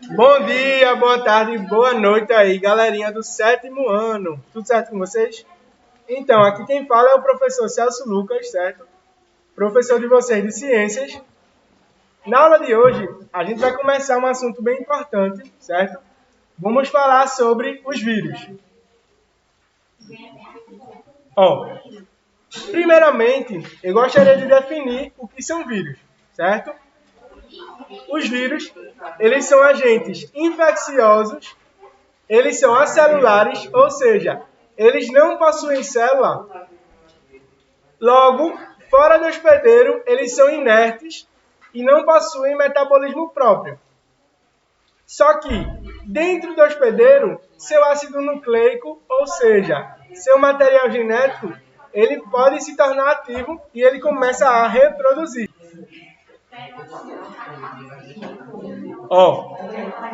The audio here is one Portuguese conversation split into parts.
Bom dia, boa tarde, boa noite aí, galerinha do sétimo ano. Tudo certo com vocês? Então, aqui quem fala é o professor Celso Lucas, certo? Professor de vocês de ciências. Na aula de hoje, a gente vai começar um assunto bem importante, certo? Vamos falar sobre os vírus. Primeiramente, eu gostaria de definir o que são vírus, certo? Os vírus, eles são agentes infecciosos, eles são acelulares, ou seja, eles não possuem célula. Logo, fora do hospedeiro, eles são inertes e não possuem metabolismo próprio. Só que, dentro do hospedeiro, seu ácido nucleico, ou seja, seu material genético, ele pode se tornar ativo e ele começa a reproduzir.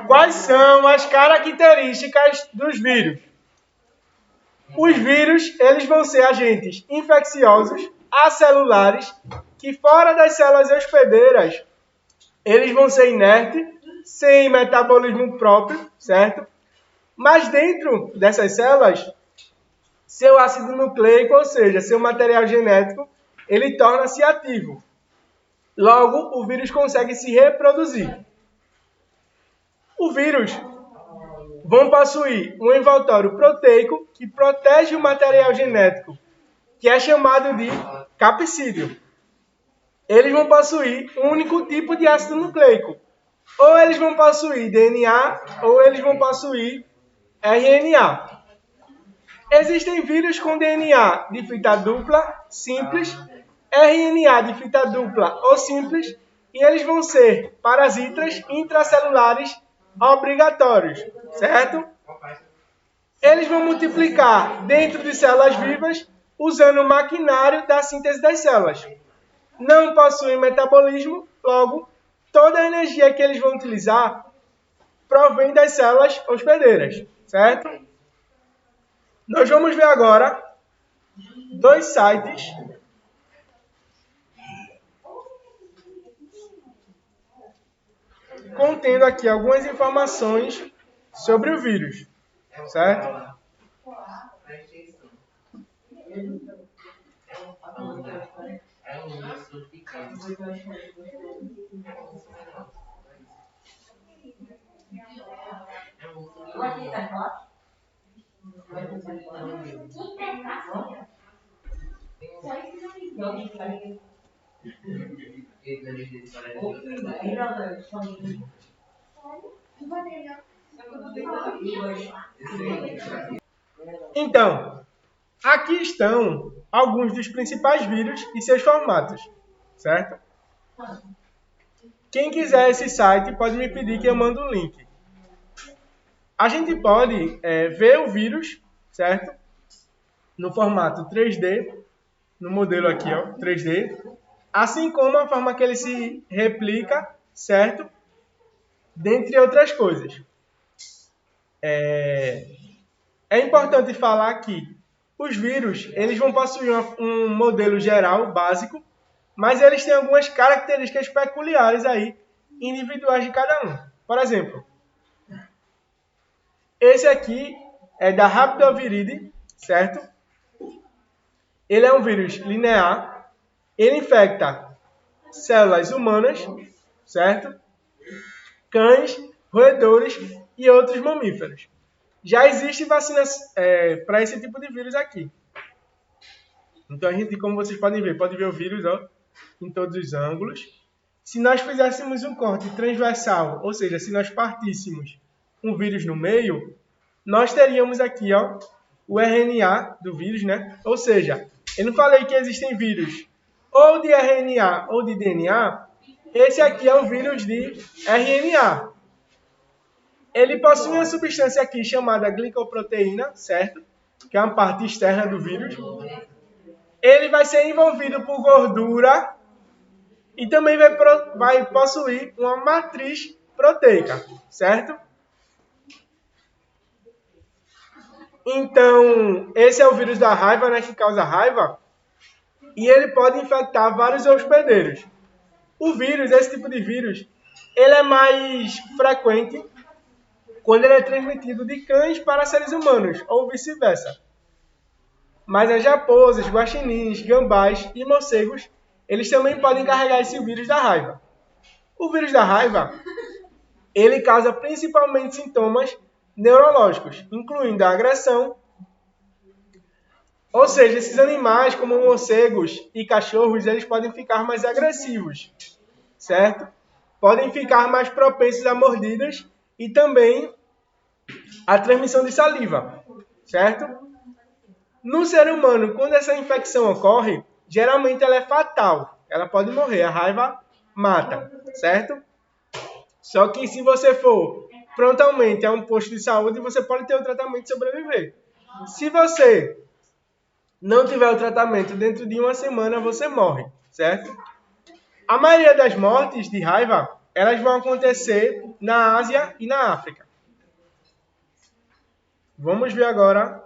Quais são as características dos vírus? Os vírus, eles vão ser agentes infecciosos, acelulares, que fora das células hospedeiras, eles vão ser inertes, sem metabolismo próprio, certo? Mas dentro dessas células, seu ácido nucleico, ou seja, seu material genético, ele torna-se ativo. Logo, o vírus consegue se reproduzir. O vírus vão possuir um envoltório proteico que protege o material genético, que é chamado de capsídeo. Eles vão possuir um único tipo de ácido nucleico. Ou eles vão possuir DNA, ou eles vão possuir RNA. Existem vírus com DNA de fita dupla, simples, RNA de fita dupla ou simples, e eles vão ser parasitas intracelulares obrigatórios, certo? Eles vão multiplicar dentro de células vivas usando o maquinário da síntese das células. Não possuem metabolismo, logo, toda a energia que eles vão utilizar provém das células hospedeiras, certo? Nós vamos ver agora dois sites contendo aqui algumas informações sobre o vírus, certo? Então, aqui estão alguns dos principais vírus e seus formatos, certo? Quem quiser esse site pode me pedir que eu mando o link. A gente pode ver o vírus, certo? No formato 3D, no modelo aqui, ó, 3D, assim como a forma que ele se replica, certo? Dentre outras coisas. É importante falar que os vírus, eles vão possuir um modelo geral, básico, mas eles têm algumas características peculiares aí, individuais de cada um. Por exemplo, esse aqui é da Rhabdoviridis, certo? Ele é um vírus linear, ele infecta células humanas, certo? Cães, roedores e outros mamíferos. Já existe vacinas para esse tipo de vírus aqui. Então, a gente, como vocês podem ver, pode ver o vírus em todos os ângulos. Se nós fizéssemos um corte transversal, ou seja, se nós partíssemos um vírus no meio, nós teríamos aqui o RNA do vírus, né? Ou seja, eu não falei que existem vírus ou de RNA ou de DNA. Esse aqui é um vírus de RNA. Ele possui uma substância aqui chamada glicoproteína, certo? Que é uma parte externa do vírus. Ele vai ser envolvido por gordura e também vai possuir uma matriz proteica, certo? Então, esse é o vírus da raiva, né, que causa raiva, e ele pode infectar vários hospedeiros. O vírus, esse tipo de vírus, ele é mais frequente quando ele é transmitido de cães para seres humanos, ou vice-versa. Mas as raposas, guaxinins, gambás e morcegos, eles também podem carregar esse vírus da raiva. O vírus da raiva, ele causa principalmente sintomas neurológicos, incluindo a agressão. Ou seja, esses animais, como morcegos e cachorros, eles podem ficar mais agressivos, certo? Podem ficar mais propensos a mordidas e também a transmissão de saliva, certo? No ser humano, quando essa infecção ocorre, geralmente ela é fatal. Ela pode morrer, a raiva mata, certo? Só que se você for prontamente a um posto de saúde, você pode ter o tratamento e sobreviver. Se você não tiver o tratamento dentro de uma semana, você morre, certo? A maioria das mortes de raiva, elas vão acontecer na Ásia e na África. Vamos ver agora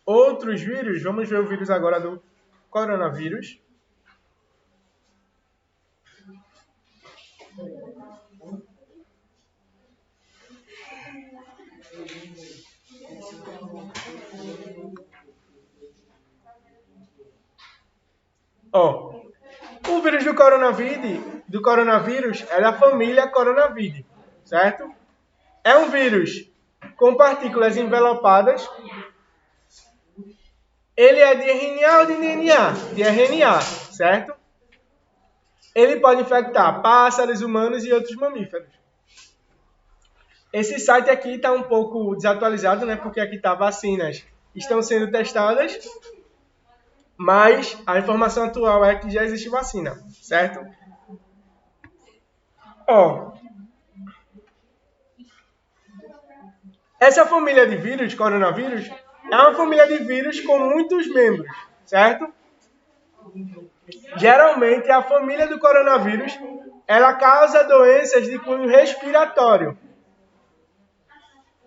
outros vírus. Vamos ver o vírus agora do coronavírus. O vírus do coronavírus é da família Coronavírus, certo? É um vírus com partículas envelopadas. Ele é de RNA ou de DNA? De RNA, certo? Ele pode infectar pássaros, humanos e outros mamíferos. Esse site aqui está um pouco desatualizado, né? Porque aqui está vacinas estão sendo testadas, mas a informação atual é que já existe vacina, certo? Essa família de vírus, coronavírus, é uma família de vírus com muitos membros, certo? Geralmente, a família do coronavírus, ela causa doenças de cunho respiratório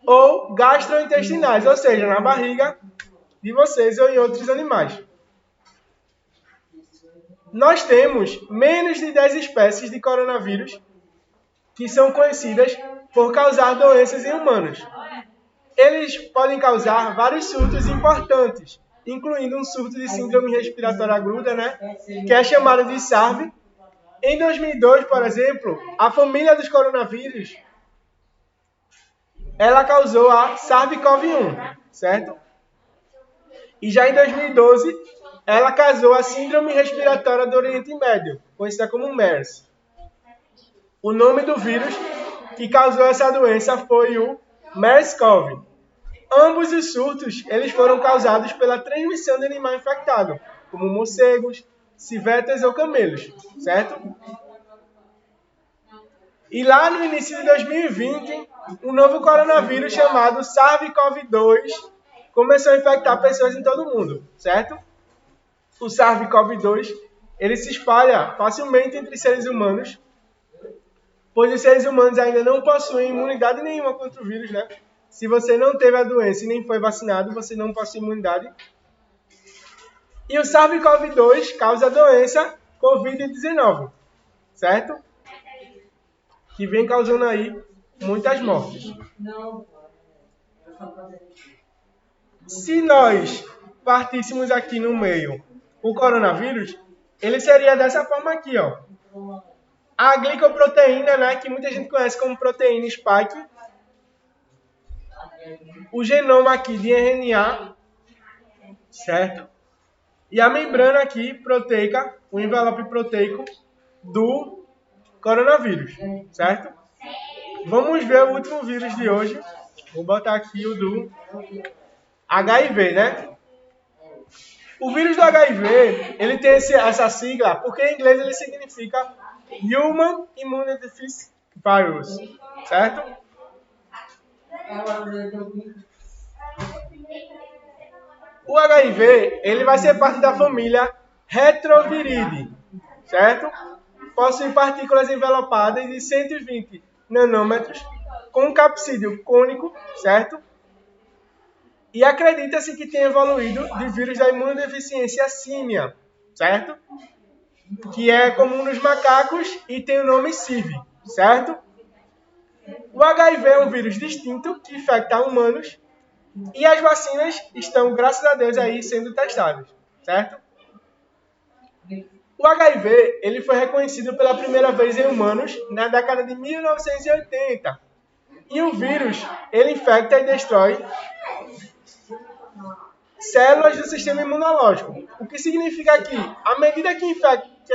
ou gastrointestinais, ou seja, na barriga de vocês ou em outros animais. Nós temos menos de 10 espécies de coronavírus que são conhecidas por causar doenças em humanos. Eles podem causar vários surtos importantes, incluindo um surto de síndrome respiratória aguda, né, que é chamado de SARS. Em 2002, por exemplo, a família dos coronavírus, ela causou a SARS-CoV-1, certo? E já em 2012, ela causou a síndrome respiratória do Oriente Médio, conhecida como MERS. O nome do vírus que causou essa doença foi o MERS-CoV. Ambos os surtos eles foram causados pela transmissão de animal infectado, como morcegos, civetas ou camelos, certo? E lá no início de 2020, um novo coronavírus chamado SARS-CoV-2 começou a infectar pessoas em todo o mundo, certo? O SARS-CoV-2 ele se espalha facilmente entre seres humanos, pois os seres humanos ainda não possuem imunidade nenhuma contra o vírus, né? Se você não teve a doença e nem foi vacinado, você não possui imunidade. E o SARS-CoV-2 causa a doença Covid-19, certo? Que vem causando aí muitas mortes. Se nós partíssemos aqui no meio o coronavírus, ele seria dessa forma aqui, ó. A glicoproteína, né, que muita gente conhece como proteína spike, o genoma aqui de RNA, certo? E a membrana aqui proteica, o envelope proteico do coronavírus, certo? Vamos ver o último vírus de hoje. Vou botar aqui o do HIV, né? O vírus do HIV, ele tem essa sigla, porque em inglês ele significa Human Immunodeficiency Virus, certo? O HIV, ele vai ser parte da família Retroviridae, certo? Possui partículas envelopadas de 120 nanômetros, com um capsídeo cônico, certo? E acredita-se que tem evoluído de vírus da imunodeficiência símia, certo? Que é comum nos macacos e tem o nome CIV, certo? O HIV é um vírus distinto que infecta humanos e as vacinas estão, graças a Deus, aí sendo testadas, certo? O HIV ele foi reconhecido pela primeira vez em humanos na década de 1980. E o vírus ele infecta e destrói células do sistema imunológico. O que significa que, à medida que a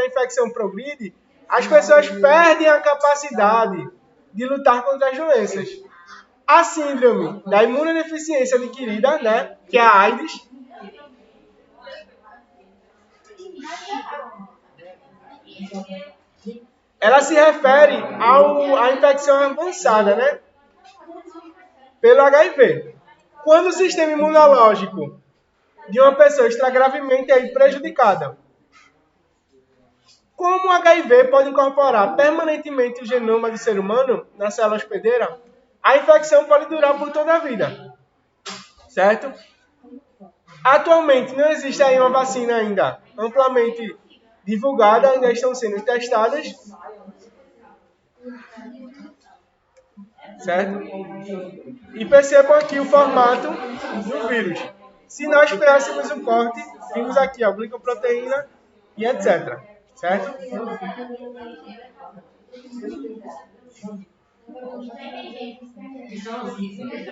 infecção progride, as pessoas perdem a capacidade de lutar contra as doenças. A síndrome da imunodeficiência adquirida, né, que é a AIDS, ela se refere à infecção avançada, né, pelo HIV. Quando o sistema imunológico de uma pessoa está gravemente aí prejudicada, como o HIV pode incorporar permanentemente o genoma do ser humano na célula hospedeira, a infecção pode durar por toda a vida, certo? Atualmente não existe aí uma vacina ainda amplamente divulgada, ainda estão sendo testadas, certo? E percebam aqui o formato do vírus. Se nós pegássemos um corte, vimos aqui a glicoproteína e etc. Certo?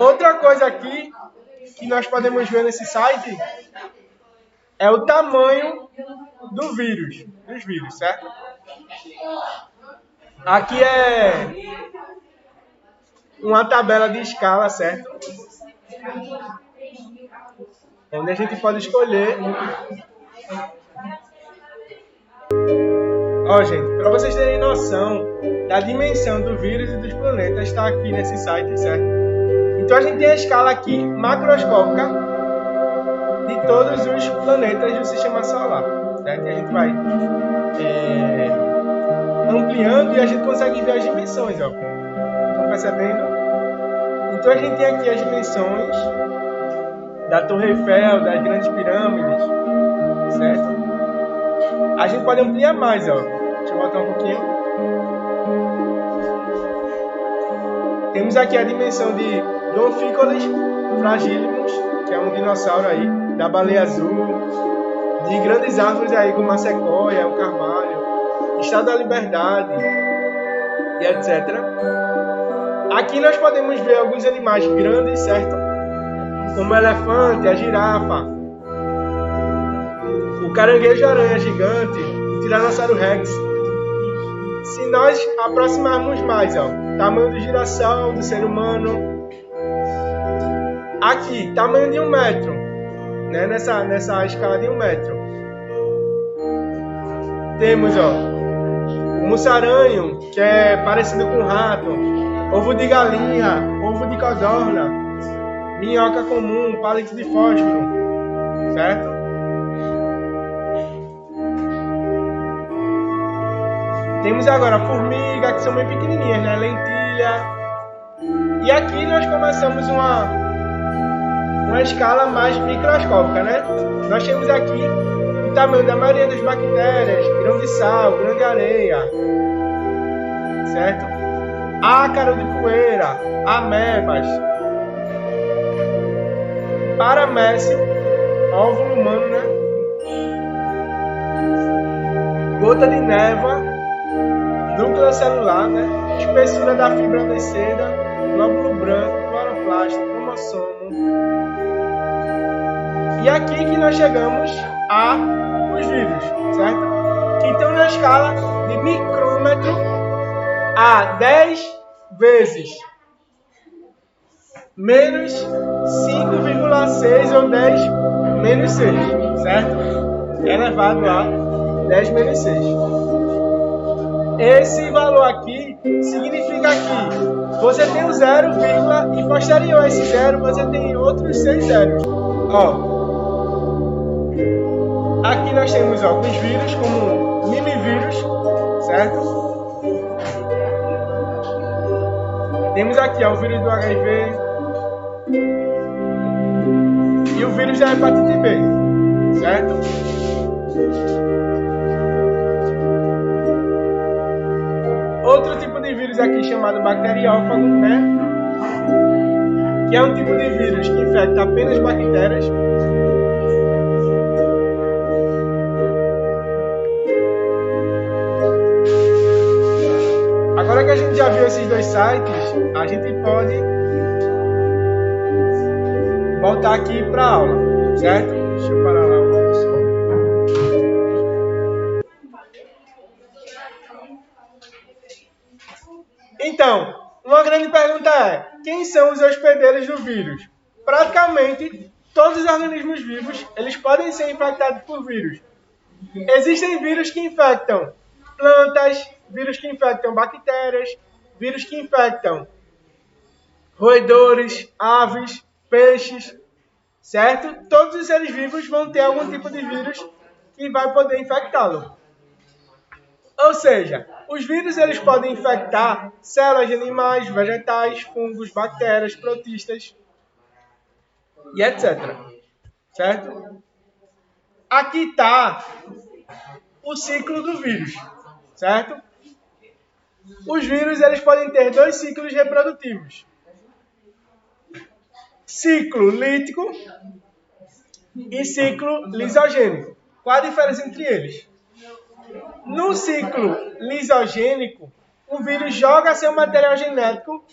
Outra coisa aqui que nós podemos ver nesse site é o tamanho do vírus, dos vírus, certo? Aqui é uma tabela de escala, certo? Onde a gente pode escolher. Ó, gente, para vocês terem noção da dimensão do vírus e dos planetas, está aqui nesse site, certo? Então a gente tem a escala aqui macroscópica de todos os planetas do Sistema Solar, certo? E a gente vai ampliando e a gente consegue ver as dimensões, ó. Estão percebendo? Então a gente tem aqui as dimensões da Torre Eiffel, das grandes pirâmides, certo? A gente pode ampliar mais, ó. Deixa eu voltar um pouquinho. Temos aqui a dimensão de Donphicolis fragilimus, que é um dinossauro aí, da baleia azul, de grandes árvores aí como a sequoia, o carvalho, Estado da Liberdade e etc. Aqui nós podemos ver alguns animais grandes, certo? Como o elefante, a girafa, o caranguejo-aranha gigante, o Tiranossauro Rex. Se nós aproximarmos mais, ó, tamanho do girassol, do ser humano. Aqui, tamanho de 1 metro, né? Nessa escala de 1 metro. Temos, ó, o mussaranho, que é parecido com rato, ovo de galinha, ovo de codorna, minhoca comum, palito de fósforo, certo? Temos agora a formiga, que são bem pequenininhas, né? Lentilha. E aqui nós começamos uma escala mais microscópica, né? Nós temos aqui o tamanho da maioria das bactérias, grão de sal, grão de areia, certo? Ácaro de poeira, amebas, paramécio, óvulo humano, né? Gota de névoa, núcleo celular, né? Espessura da fibra da seda, glóbulo branco, cloroplasto, cromossomo. E aqui que nós chegamos aos vírus, certo? Que estão na escala de micrômetro a 10 vezes menos 5,6 ou 10 menos 6, certo? Elevado a 10 menos 6. Esse valor aqui significa que você tem um 0, e posterior a esse 0 você tem outros 6 zeros. Ó, aqui nós temos alguns vírus, como o mimivírus, certo? Temos aqui ó, o vírus do HIV e o vírus da hepatite B, certo? Outro tipo de vírus vírus aqui chamado bacteriófago, né? Que é um tipo de vírus que infecta apenas bactérias. Agora que a gente já viu esses dois sites, a gente pode voltar aqui para a aula, certo? Deixa eu parar lá o som. Então, uma grande pergunta é: quem são os hospedeiros do vírus? Praticamente todos os organismos vivos, eles podem ser infectados por vírus. Existem vírus que infectam plantas, vírus que infectam bactérias, vírus que infectam roedores, aves, peixes, certo? Todos os seres vivos vão ter algum tipo de vírus que vai poder infectá-lo. Ou seja, os vírus eles podem infectar células de animais, vegetais, fungos, bactérias, protistas e etc. Certo? Aqui está o ciclo do vírus, certo? Os vírus eles podem ter dois ciclos reprodutivos. Ciclo lítico e ciclo lisogênico. Qual a diferença entre eles? No ciclo lisogênico, o vírus joga seu material genético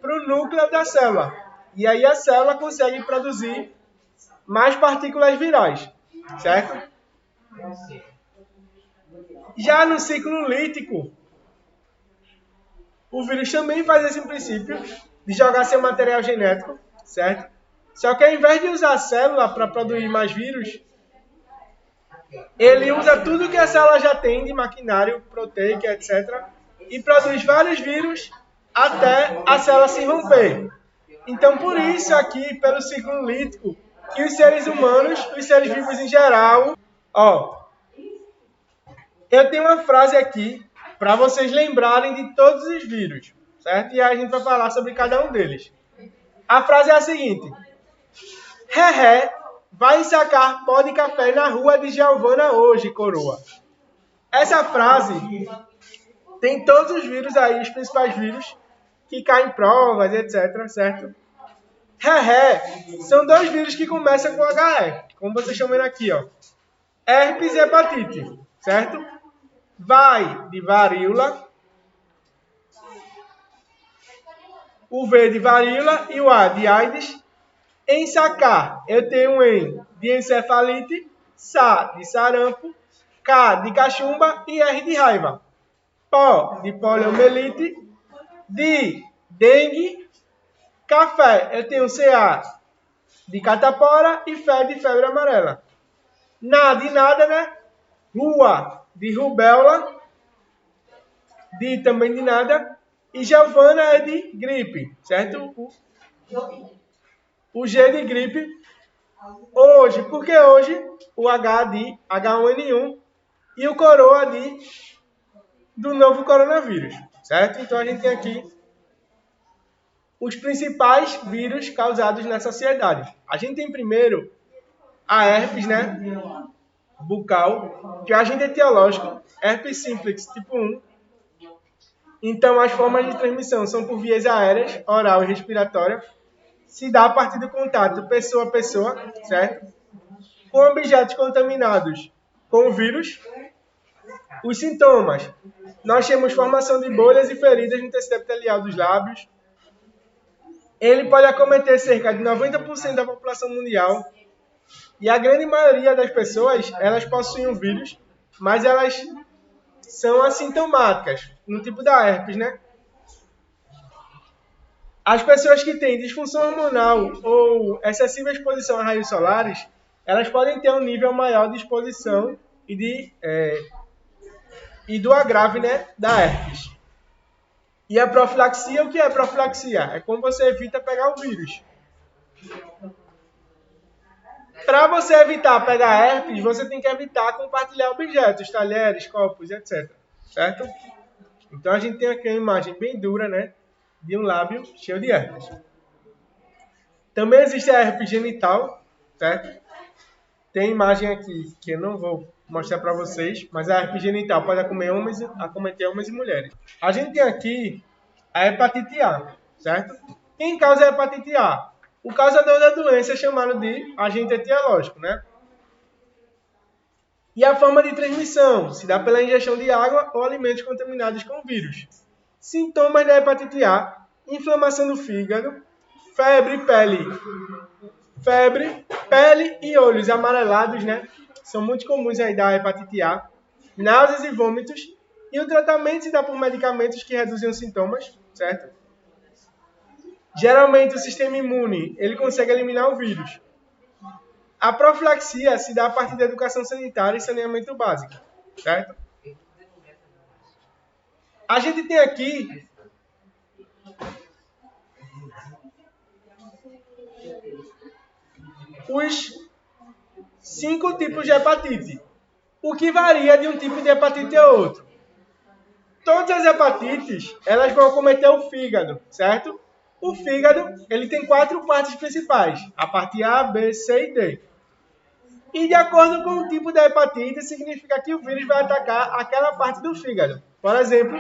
para o núcleo da célula. E aí a célula consegue produzir mais partículas virais, certo? Já no ciclo lítico, o vírus também faz esse princípio de jogar seu material genético, certo? Só que ao invés de usar a célula para produzir mais vírus, ele usa tudo que a célula já tem de maquinário, proteico, etc. e produz vários vírus até a célula se romper. Então, por isso aqui, pelo ciclo lítico, que os seres humanos, os seres vivos em geral... eu tenho uma frase aqui para vocês lembrarem de todos os vírus, certo? E aí a gente vai falar sobre cada um deles. A frase é a seguinte: Ré, vai sacar pó de café na rua de Giovana hoje, coroa. Essa frase tem todos os vírus aí, os principais vírus, que caem em provas, etc, certo? Ré, são dois vírus que começam com HE, como vocês estão vendo aqui, ó. Herpes e hepatite, certo? Vai de varíola, o V de varíola e o A de AIDS. Em sacar, eu tenho um E de encefalite, SA de sarampo, K de cachumba e R de raiva. Pó de poliomielite, de dengue. Café, eu tenho CA de catapora e Fé de febre amarela. Nada de nada, né? Rua de rubéola, de também de nada. E Giovana é de gripe, certo? O G de gripe. Hoje, porque hoje o H de H1N1 e o coroa de do novo coronavírus, certo? Então a gente tem aqui os principais vírus causados na sociedade. A gente tem primeiro a herpes, né? Bucal, que é agente etiológico, herpes simplex tipo 1. Então as formas de transmissão são por vias aéreas, oral e respiratória. Se dá a partir do contato pessoa a pessoa, certo? Com objetos contaminados com o vírus. Os sintomas: nós temos formação de bolhas e feridas no tecido epitelial dos lábios. Ele pode acometer cerca de 90% da população mundial. E a grande maioria das pessoas, elas possuem o vírus, mas elas são assintomáticas, no tipo da herpes, né? As pessoas que têm disfunção hormonal ou excessiva exposição a raios solares, elas podem ter um nível maior de exposição e do agrave, né, da herpes. E a profilaxia, o que é profilaxia? É como você evita pegar o vírus. Para você evitar pegar herpes, você tem que evitar compartilhar objetos, talheres, copos, etc. Certo? Então a gente tem aqui uma imagem bem dura, né, de um lábio cheio de herpes. Também existe a herpes genital, certo? Tem imagem aqui que eu não vou mostrar para vocês, mas a herpes genital pode acometer homens e mulheres. A gente tem aqui a hepatite A, certo? Quem causa a hepatite A? O causador da doença é chamado de agente etiológico, né? E a forma de transmissão se dá pela ingestão de água ou alimentos contaminados com vírus. Sintomas da hepatite A: inflamação do fígado, febre, pele e olhos amarelados, né? São muito comuns aí da hepatite A. Náuseas e vômitos. E o tratamento se dá por medicamentos que reduzem os sintomas, certo? Geralmente o sistema imune, ele consegue eliminar o vírus. A profilaxia se dá a partir da educação sanitária e saneamento básico, certo? A gente tem aqui os 5 tipos de hepatite, o que varia de um tipo de hepatite a outro. Todas as hepatites, elas vão acometer o fígado, certo? O fígado, ele tem 4 partes principais, a parte A, B, C e D. E de acordo com o tipo da hepatite, significa que o vírus vai atacar aquela parte do fígado. Por exemplo,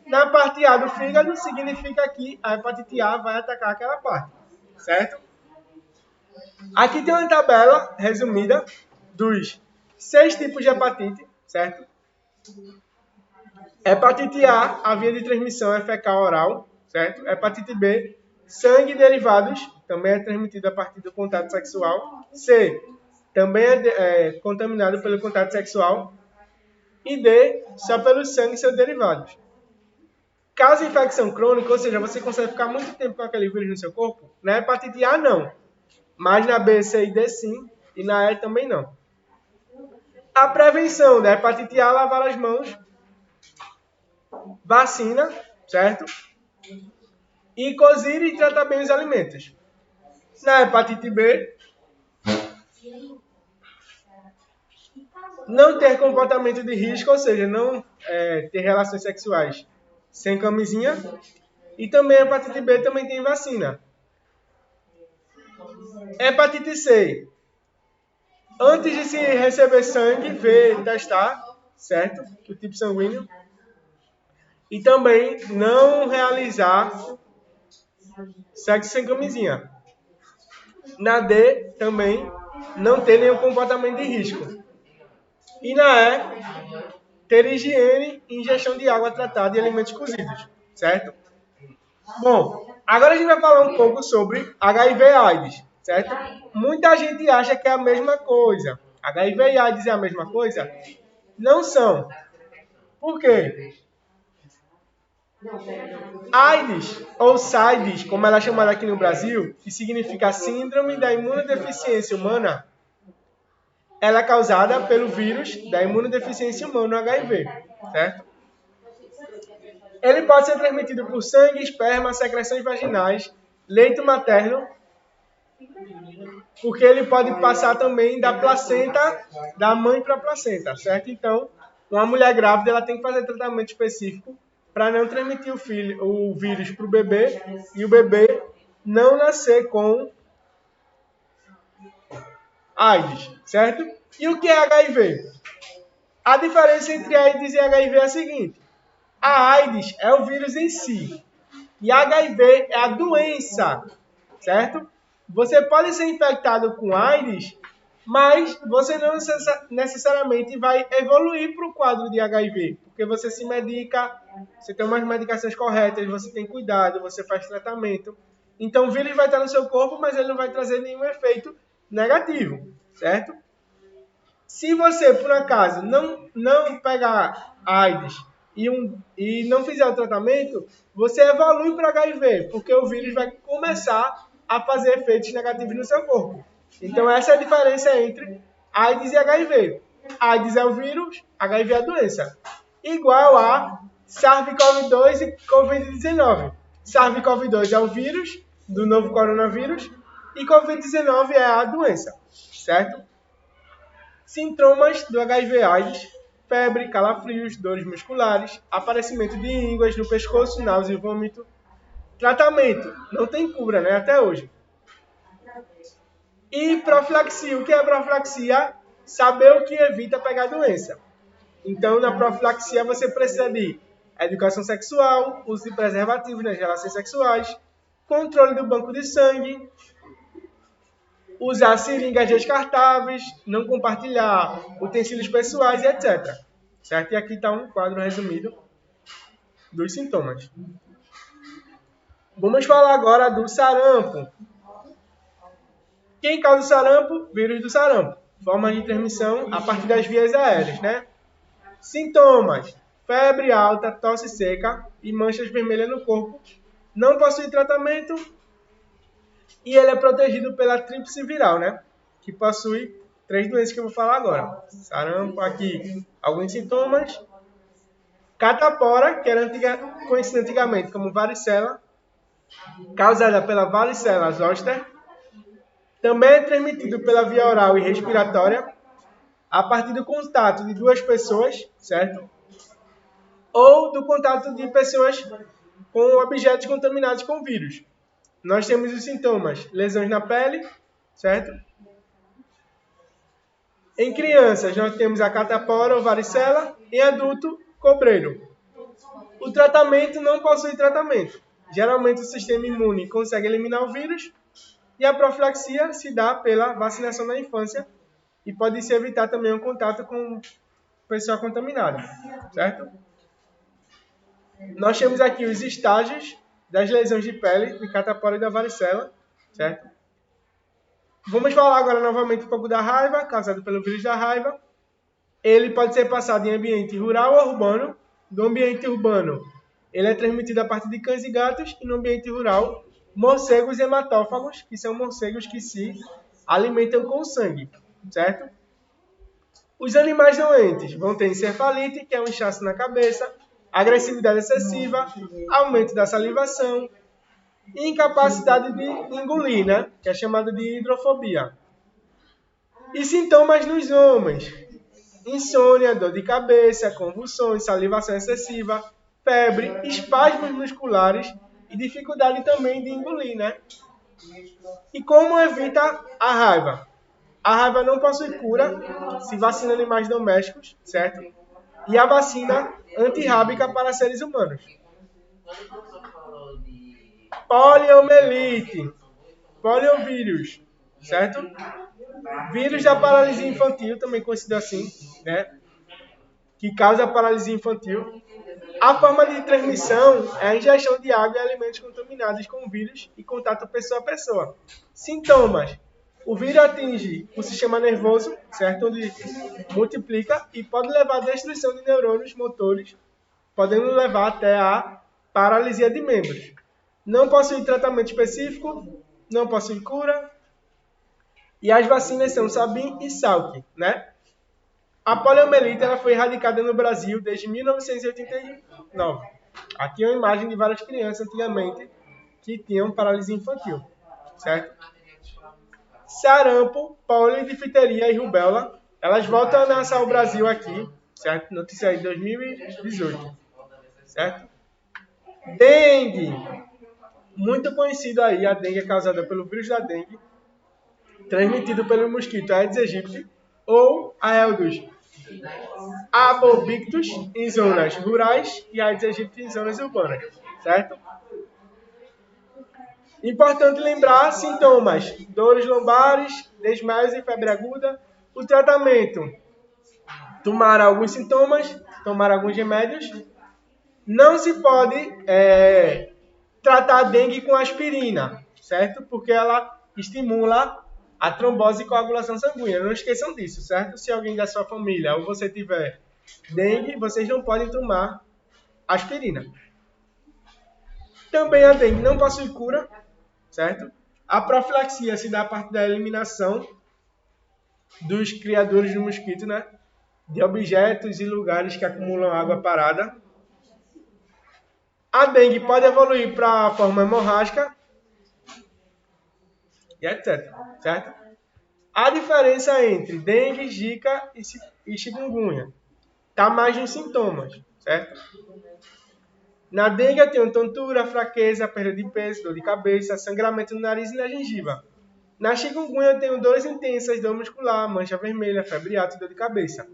na parte A do fígado, significa que a hepatite A vai atacar aquela parte, certo? Aqui tem uma tabela resumida dos 6 tipos de hepatite, certo? Hepatite A via de transmissão é fecal-oral, certo? Hepatite B, sangue e derivados, também é transmitido a partir do contato sexual. C, também é contaminado pelo contato sexual. E D, só pelo sangue e seus derivados. Caso infecção crônica, ou seja, você consegue ficar muito tempo com aquele vírus no seu corpo, na hepatite A não. Mas na B, C e D sim, e na E também não. A prevenção da hepatite A, lavar as mãos, vacina, certo? E cozir e tratar bem os alimentos. Na hepatite B, não ter comportamento de risco, ou seja, não ter relações sexuais sem camisinha. E também a hepatite B também tem vacina. Hepatite C, antes de se receber sangue, ver, testar, certo? O tipo sanguíneo. E também não realizar sexo sem camisinha. Na D, também não ter nenhum comportamento de risco. E na E, ter higiene e ingestão de água tratada e alimentos cozidos, certo? Bom, agora a gente vai falar um pouco sobre HIV e AIDS, certo? Muita gente acha que é a mesma coisa. HIV e AIDS é a mesma coisa? Não são. Por quê? AIDS, ou SIDS, como ela é chamada aqui no Brasil, que significa Síndrome da Imunodeficiência Humana, ela é causada pelo vírus da imunodeficiência humana, HIV, certo? Ele pode ser transmitido por sangue, esperma, secreções vaginais, leite materno, porque ele pode passar também da placenta, da mãe para a placenta, certo? Então, uma mulher grávida ela tem que fazer tratamento específico para não transmitir o vírus para o bebê e o bebê não nascer com AIDS, certo? E o que é HIV? A diferença entre AIDS e HIV é a seguinte: a AIDS é o vírus em si e a HIV é a doença, certo? Você pode ser infectado com AIDS, mas você não necessariamente vai evoluir para o quadro de HIV, porque você se medica, você tem umas medicações corretas, você tem cuidado, você faz tratamento. Então o vírus vai estar no seu corpo, mas ele não vai trazer nenhum efeito negativo, certo? Se você, por acaso, não pegar AIDS e não fizer o tratamento, você evolui para HIV, porque o vírus vai começar a fazer efeitos negativos no seu corpo. Então, essa é a diferença entre AIDS e HIV. AIDS é o vírus, HIV é a doença. Igual a SARS-CoV-2 e Covid-19. SARS-CoV-2 é o vírus do novo coronavírus e Covid-19 é a doença, certo? Sintomas do HIV/AIDS: febre, calafrios, dores musculares, aparecimento de ínguas no pescoço, náusea e vômito. Tratamento: não tem cura, né, até hoje. E profilaxia: o que é profilaxia? Saber o que evita pegar a doença. Então, na profilaxia, você precisa de educação sexual, uso de preservativos nas relações sexuais, controle do banco de sangue, usar seringas descartáveis, não compartilhar utensílios pessoais, etc. Certo? E aqui está um quadro resumido dos sintomas. Vamos falar agora do sarampo. Quem causa o sarampo? Vírus do sarampo. Forma de transmissão a partir das vias aéreas, né? Sintomas: febre alta, tosse seca e manchas vermelhas no corpo. Não possui tratamento e ele é protegido pela tríplice viral, né? Que possui 3 doenças que eu vou falar agora. Sarampo, aqui alguns sintomas. Catapora, que era conhecida antigamente como varicela, causada pela varicela zoster. Também é transmitido pela via oral e respiratória, a partir do contato de 2 pessoas, certo? Ou do contato de pessoas com objetos contaminados com vírus. Nós temos os sintomas: lesões na pele, certo? Em crianças, nós temos a catapora ou varicela. Em adulto, cobreiro. O tratamento não possui tratamento. Geralmente, o sistema imune consegue eliminar o vírus e a profilaxia se dá pela vacinação na infância e pode-se evitar também o contato com pessoa contaminada, certo? Nós temos aqui os estágios das lesões de pele, de catapora e da varicela, certo? Vamos falar agora novamente um pouco da raiva, causada pelo vírus da raiva. Ele pode ser passado em ambiente rural ou urbano. No ambiente urbano, ele é transmitido a partir de cães e gatos, e no ambiente rural, morcegos hematófagos, que são morcegos que se alimentam com sangue, certo? Os animais doentes vão ter encefalite, que é um inchaço na cabeça, agressividade excessiva, aumento da salivação, e incapacidade de engolir, né? Que é chamada de hidrofobia. E sintomas nos homens: insônia, dor de cabeça, convulsões, salivação excessiva, febre, espasmos musculares e dificuldade também de engolir, né? E como evita a raiva? A raiva não possui cura, se vacina animais domésticos, certo? E a vacina antirrábica para seres humanos. Poliomielite, poliovírus, certo? Vírus da paralisia infantil, também conhecido assim, né? Que causa paralisia infantil. A forma de transmissão é a ingestão de água e alimentos contaminados com vírus e contato pessoa a pessoa. Sintomas: o vírus atinge o sistema nervoso, certo? Onde multiplica e pode levar à destruição de neurônios motores, podendo levar até a paralisia de membros. Não possui tratamento específico, não possui cura. E as vacinas são Sabin e Salk, né? A poliomielite ela foi erradicada no Brasil desde 1989. Aqui é uma imagem de várias crianças antigamente que tinham paralisia infantil, certo? Sarampo, polio, difteria e rubéola, elas voltam a ameaçar o Brasil aqui, certo? Notícia aí de 2018, certo? Dengue, muito conhecido aí, a dengue é causada pelo vírus da dengue, transmitido pelo mosquito Aedes aegypti ou Aedes albopictus em zonas rurais e Aedes aegypti em zonas urbanas, certo? Importante lembrar: sintomas: dores lombares, desmaios e febre aguda. O tratamento: tomar alguns sintomas, tomar alguns remédios. Não se pode tratar a dengue com aspirina, certo? Porque ela estimula a trombose e coagulação sanguínea. Não esqueçam disso, certo? Se alguém da sua família ou você tiver dengue, vocês não podem tomar aspirina. Também a dengue não possui cura, certo? A profilaxia se dá a partir da eliminação dos criadores de mosquito, né? De objetos e lugares que acumulam água parada. A dengue pode evoluir para a forma hemorrágica, e etc. Certo? A diferença entre dengue, zika e chikungunya está mais nos sintomas, certo? Na dengue eu tenho tontura, fraqueza, perda de peso, dor de cabeça, sangramento no nariz e na gengiva. Na chikungunya eu tenho dores intensas, dor muscular, mancha vermelha, febre alta e dor de cabeça.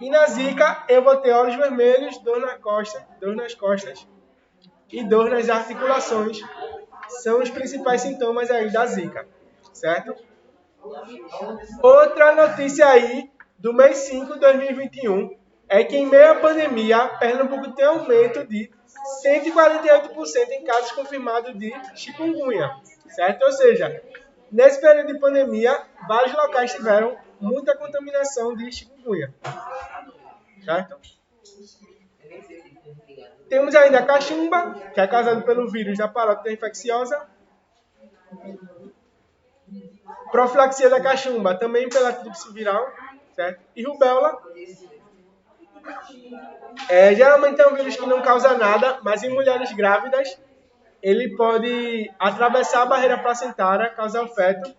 E na zika, eu vou ter olhos vermelhos, dor nas costas e dor nas articulações. São os principais sintomas aí da zika, certo? Outra notícia aí do mês 5 de 2021 é que em meio à pandemia, Pernambuco tem aumento de 148% em casos confirmados de chikungunya, certo? Ou seja, nesse período de pandemia, vários locais tiveram muita contaminação de chikungunya, certo? Temos ainda a cachumba, que é causada pelo vírus da parótida infecciosa. Profilaxia da cachumba, também pela tríplice viral, certo? E rubéola. Geralmente é um vírus que não causa nada, mas em mulheres grávidas, ele pode atravessar a barreira placentária, causar o feto,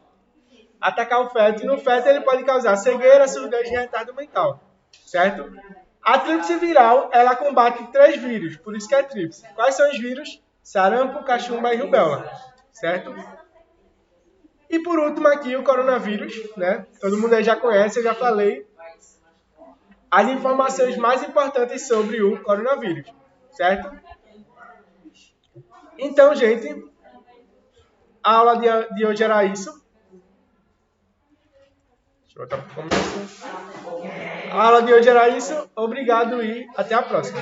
atacar o feto, e no feto ele pode causar cegueira, surdez e retardo mental, certo? A tríplice viral, ela combate 3 vírus, por isso que é tríplice. Quais são os vírus? Sarampo, cachumba e rubéola, certo? E por último aqui o coronavírus, né? Todo mundo aí já conhece, eu já falei as informações mais importantes sobre o coronavírus, certo? Então, gente, a aula de hoje era isso. Deixa eu botar para o começo. A aula de hoje era isso. Obrigado e até a próxima.